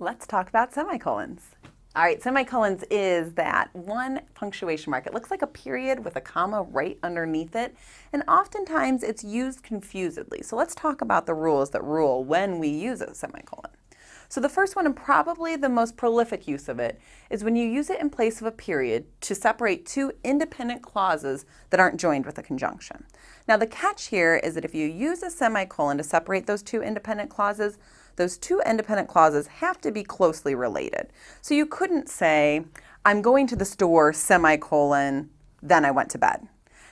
Let's talk about semicolons. All right, semicolons is that one punctuation mark. It looks like a period with a comma right underneath it, and oftentimes it's used confusedly. So let's talk about the rules that rule when we use a semicolon. So the first one, and probably the most prolific use of it, is when you use it in place of a period to separate two independent clauses that aren't joined with a conjunction. Now the catch here is that if you use a semicolon to separate those two independent clauses, those two independent clauses have to be closely related. So you couldn't say, I'm going to the store, semicolon, then I went to bed.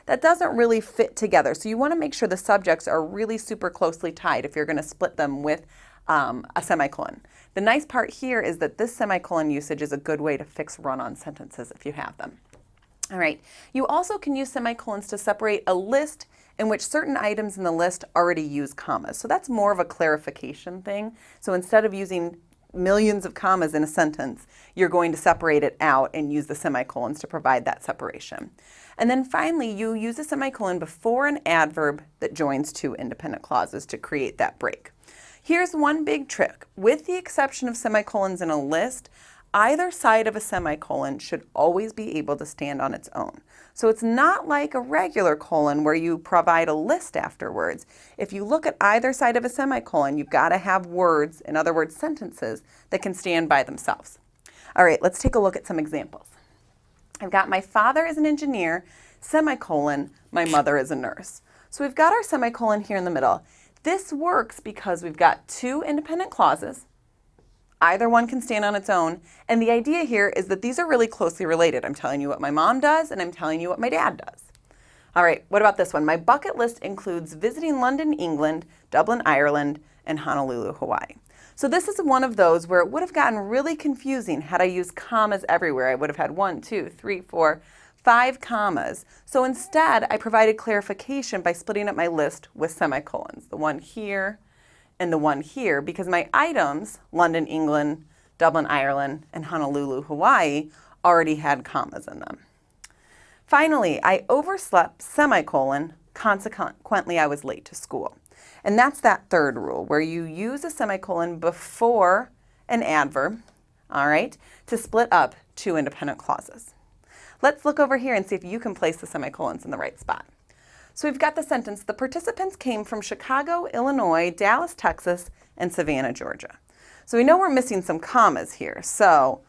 That doesn't really fit together. So you want to make sure the subjects are really super closely tied if you're going to split them with a semicolon. The nice part here is that this semicolon usage is a good way to fix run-on sentences if you have them. All right, you also can use semicolons to separate a list in which certain items in the list already use commas. So that's more of a clarification thing. So instead of using millions of commas in a sentence, you're going to separate it out and use the semicolons to provide that separation. And then finally, you use a semicolon before an adverb that joins two independent clauses to create that break. Here's one big trick. With the exception of semicolons in a list, either side of a semicolon should always be able to stand on its own. So it's not like a regular colon where you provide a list afterwards. If you look at either side of a semicolon, you've got to have words, in other words, sentences, that can stand by themselves. All right, let's take a look at some examples. I've got my father is an engineer, semicolon, my mother is a nurse. So we've got our semicolon here in the middle. This works because we've got two independent clauses. Either one can stand on its own, and the idea here is that these are really closely related. I'm telling you what my mom does, and I'm telling you what my dad does. All right, what about this one? My bucket list includes visiting London, England, Dublin, Ireland, and Honolulu, Hawaii. So this is one of those where it would have gotten really confusing had I used commas everywhere. I would have had 1, 2, 3, 4, 5 commas. So instead, I provided clarification by splitting up my list with semicolons, the one here and the one here, because my items, London, England, Dublin, Ireland, and Honolulu, Hawaii, already had commas in them. Finally, I overslept, semicolon, consequently I was late to school. And that's that third rule, where you use a semicolon before an adverb, all right, to split up two independent clauses. Let's look over here and see if you can place the semicolons in the right spot. So we've got the sentence, the participants came from Chicago, Illinois, Dallas, Texas, and Savannah, Georgia. So we know we're missing some commas here. So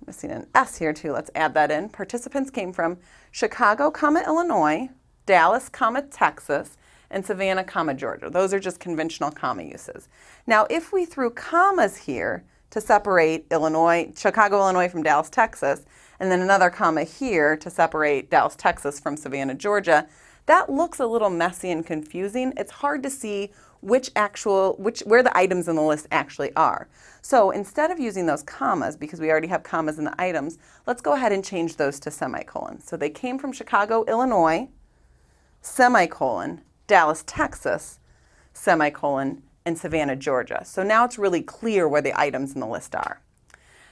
missing an S here too, let's add that in. Participants came from Chicago, Illinois, Dallas, Texas, and Savannah, Georgia. Those are just conventional comma uses. Now if we threw commas here to separate Chicago, Illinois from Dallas, Texas, and then another comma here to separate Dallas, Texas from Savannah, Georgia, that looks a little messy and confusing. It's hard to see where the items in the list actually are. So instead of using those commas, because we already have commas in the items, let's go ahead and change those to semicolons. So they came from Chicago, Illinois, semicolon, Dallas, Texas, semicolon, and Savannah, Georgia. So now it's really clear where the items in the list are.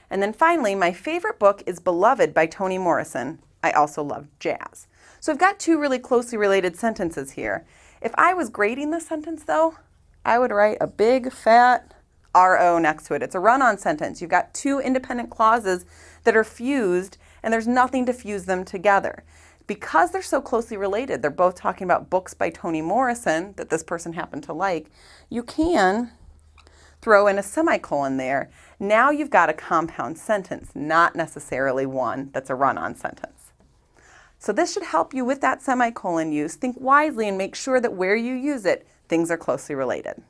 And then finally, my favorite book is Beloved by Toni Morrison. I also love jazz. So I've got two really closely related sentences here. If I was grading this sentence though, I would write a big fat RO next to it. It's a run-on sentence. You've got two independent clauses that are fused and there's nothing to fuse them together. Because they're so closely related, they're both talking about books by Toni Morrison that this person happened to like, you can throw in a semicolon there. Now you've got a compound sentence, not necessarily one that's a run-on sentence. So this should help you with that semicolon use. Think wisely and make sure that where you use it, things are closely related.